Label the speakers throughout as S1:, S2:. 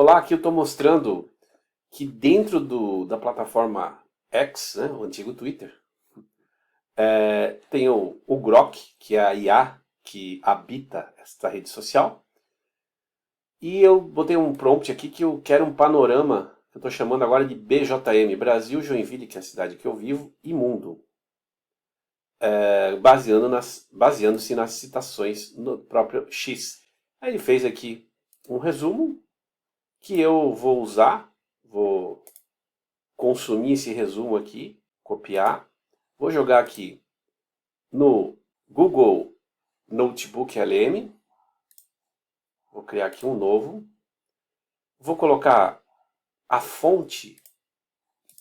S1: Olá, aqui eu estou mostrando que dentro da plataforma X, né, o antigo Twitter, tem o Grok, que é a IA que habita esta rede social. E eu botei um prompt aqui que eu quero um panorama, que eu estou chamando agora de BJM, Brasil, Joinville, que é a cidade que eu vivo, e mundo. Baseando-se nas citações no próprio X. Aí ele fez aqui um resumo que eu vou usar, vou consumir esse resumo aqui, copiar, vou jogar aqui no Google Notebook LM, vou criar aqui um novo, vou colocar a fonte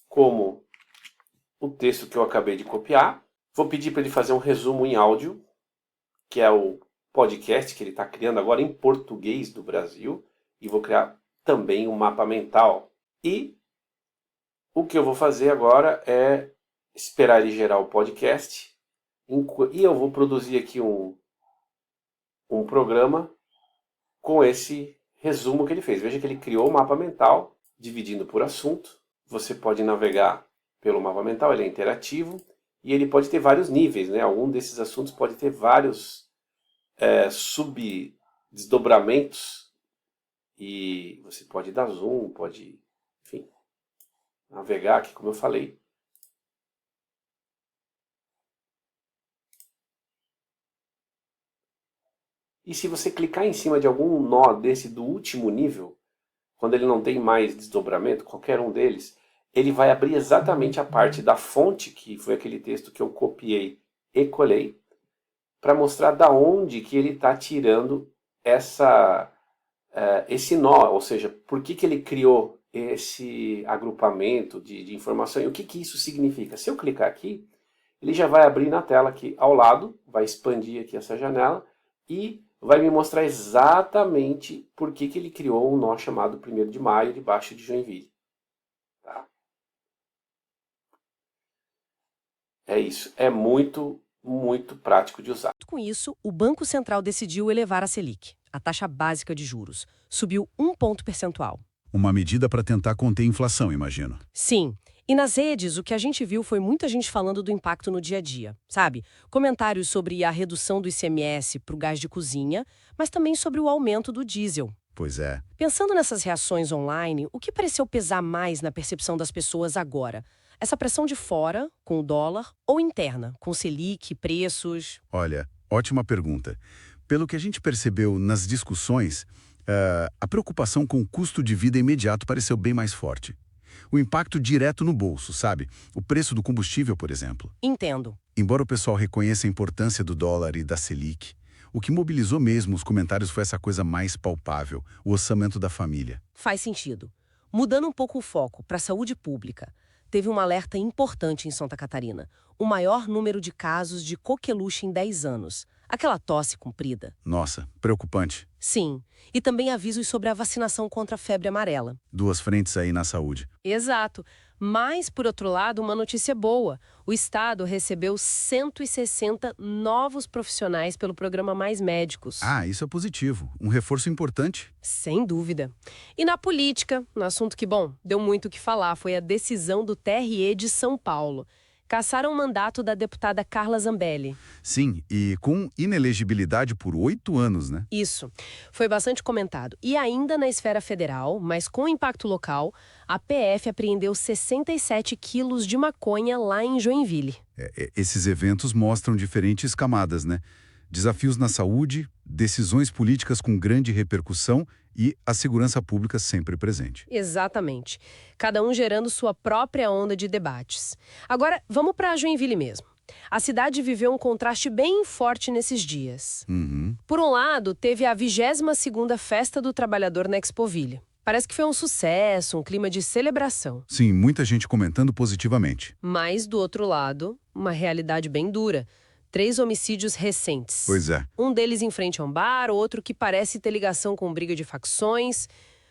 S1: como o texto que eu acabei de copiar, vou pedir para ele fazer um resumo em áudio, que é o podcast que ele está criando agora em português do Brasil, e vou criar também um mapa mental. E o que eu vou fazer agora é esperar ele gerar o podcast e eu vou produzir aqui um programa com esse resumo que ele fez. Veja que ele criou o mapa mental, dividindo por assunto. Você pode navegar pelo mapa mental, ele é interativo e ele pode ter vários níveis, né? Algum desses assuntos pode ter vários subdesdobramentos e você pode dar zoom, pode, enfim, navegar aqui, como eu falei. E se você clicar em cima de algum nó desse do último nível, quando ele não tem mais desdobramento, qualquer um deles, ele vai abrir exatamente a parte da fonte, que foi aquele texto que eu copiei e colei, para mostrar da onde que ele está tirando esse nó, ou seja, por que ele criou esse agrupamento de informação e o que isso significa. Se eu clicar aqui, ele já vai abrir na tela aqui ao lado, vai expandir aqui essa janela e vai me mostrar exatamente por que ele criou um nó chamado 1º de Maio debaixo de Joinville. Tá? É isso, é muito prático de usar.
S2: Com isso, o Banco Central decidiu elevar a Selic, a taxa básica de juros. Subiu 1 ponto percentual.
S3: Uma medida para tentar conter a inflação, imagino.
S2: Sim. E nas redes, o que a gente viu foi muita gente falando do impacto no dia a dia, sabe? Comentários sobre a redução do ICMS para o gás de cozinha, mas também sobre o aumento do diesel.
S3: Pois é.
S2: Pensando nessas reações online, o que pareceu pesar mais na percepção das pessoas agora? Essa pressão de fora, com o dólar, ou interna, com Selic, preços?
S3: Olha, ótima pergunta. Pelo que a gente percebeu nas discussões, a preocupação com o custo de vida imediato pareceu bem mais forte. O impacto direto no bolso, sabe? O preço do combustível, por exemplo.
S2: Entendo.
S3: Embora o pessoal reconheça a importância do dólar e da Selic, o que mobilizou mesmo os comentários foi essa coisa mais palpável, o orçamento da família.
S2: Faz sentido. Mudando um pouco o foco para a saúde pública, teve um alerta importante em Santa Catarina. O maior número de casos de coqueluche em 10 anos. Aquela tosse comprida.
S3: Nossa, preocupante.
S2: Sim. E também avisos sobre a vacinação contra a febre amarela.
S3: 2 frentes aí na saúde.
S2: Exato. Mas, por outro lado, uma notícia boa. O Estado recebeu 160 novos profissionais pelo programa Mais Médicos.
S3: Ah, isso é positivo. Um reforço importante.
S2: Sem dúvida. E na política, um assunto que, bom, deu muito o que falar, foi a decisão do TRE de São Paulo. Cassaram o mandato da deputada Carla Zambelli.
S3: Sim, e com inelegibilidade por 8 anos, né?
S2: Isso. Foi bastante comentado. E ainda na esfera federal, mas com impacto local, a PF apreendeu 67 quilos de maconha lá em Joinville.
S3: Esses eventos mostram diferentes camadas, né? Desafios na saúde, decisões políticas com grande repercussão e a segurança pública sempre presente.
S2: Exatamente. Cada um gerando sua própria onda de debates. Agora, vamos para Joinville mesmo. A cidade viveu um contraste bem forte nesses dias. Por um lado, teve a 22ª Festa do Trabalhador na Expoville. Parece que foi um sucesso, um clima de celebração.
S3: Sim, muita gente comentando positivamente.
S2: Mas, do outro lado, uma realidade bem dura. 3 homicídios recentes.
S3: Pois é.
S2: Um deles em frente a um bar, outro que parece ter ligação com briga de facções.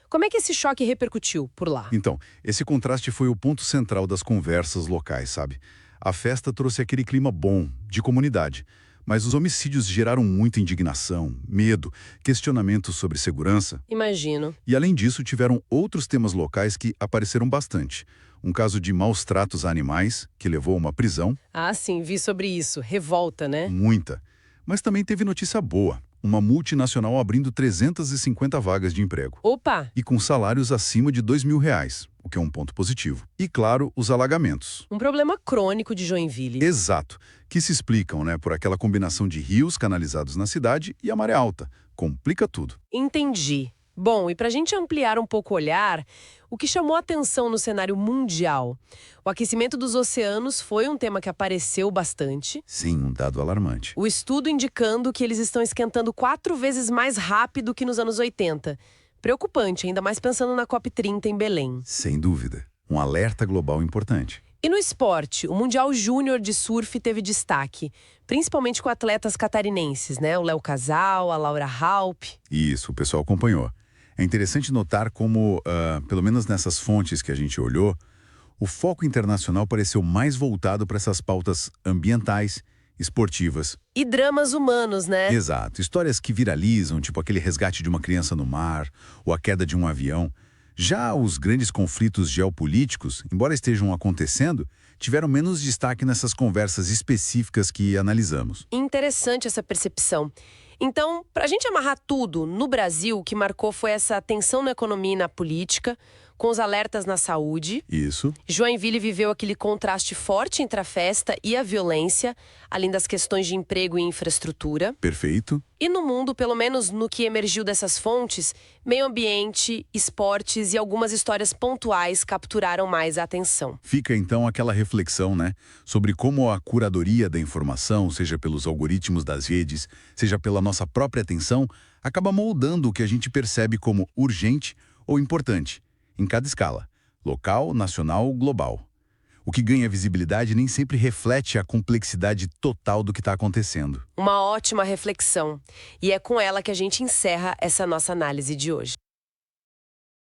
S2: Como é que esse choque repercutiu por lá?
S3: Então, esse contraste foi o ponto central das conversas locais, sabe? A festa trouxe aquele clima bom, de comunidade. Mas os homicídios geraram muita indignação, medo, questionamentos sobre segurança.
S2: Imagino.
S3: E, além disso, tiveram outros temas locais que apareceram bastante. Um caso de maus tratos a animais, que levou a uma prisão.
S2: Ah, sim, vi sobre isso. Revolta, né?
S3: Muita. Mas também teve notícia boa. Uma multinacional abrindo 350 vagas de emprego.
S2: Opa!
S3: E com salários acima de R$ 2.000, o que é um ponto positivo. E, claro, os alagamentos.
S2: Um problema crônico de Joinville.
S3: Exato. Que se explicam, por aquela combinação de rios canalizados na cidade e a maré alta. Complica tudo.
S2: Entendi. Bom, e para a gente ampliar um pouco o olhar, o que chamou a atenção no cenário mundial? O aquecimento dos oceanos foi um tema que apareceu bastante.
S3: Sim, um dado alarmante.
S2: O estudo indicando que eles estão esquentando 4 vezes mais rápido que nos anos 80. Preocupante, ainda mais pensando na COP30 em Belém.
S3: Sem dúvida. Um alerta global importante.
S2: E no esporte, o Mundial Júnior de Surf teve destaque, principalmente com atletas catarinenses, né? O Léo Casal, a Laura Halp.
S3: Isso, o pessoal acompanhou. É interessante notar como, pelo menos nessas fontes que a gente olhou, o foco internacional pareceu mais voltado para essas pautas ambientais, esportivas.
S2: E dramas humanos, né?
S3: Exato. Histórias que viralizam, tipo aquele resgate de uma criança no mar, ou a queda de um avião. Já os grandes conflitos geopolíticos, embora estejam acontecendo, tiveram menos destaque nessas conversas específicas que analisamos.
S2: Interessante essa percepção. Então, para a gente amarrar tudo, no Brasil, o que marcou foi essa tensão na economia e na política, com os alertas na saúde.
S3: Isso.
S2: Joinville viveu aquele contraste forte entre a festa e a violência, além das questões de emprego e infraestrutura.
S3: Perfeito.
S2: E no mundo, pelo menos no que emergiu dessas fontes, meio ambiente, esportes e algumas histórias pontuais capturaram mais a atenção.
S3: Fica então aquela reflexão, sobre como a curadoria da informação, seja pelos algoritmos das redes, seja pela nossa própria atenção, acaba moldando o que a gente percebe como urgente ou importante, em cada escala, local, nacional, global. O que ganha visibilidade nem sempre reflete a complexidade total do que está acontecendo.
S2: Uma ótima reflexão. E é com ela que a gente encerra essa nossa análise de hoje.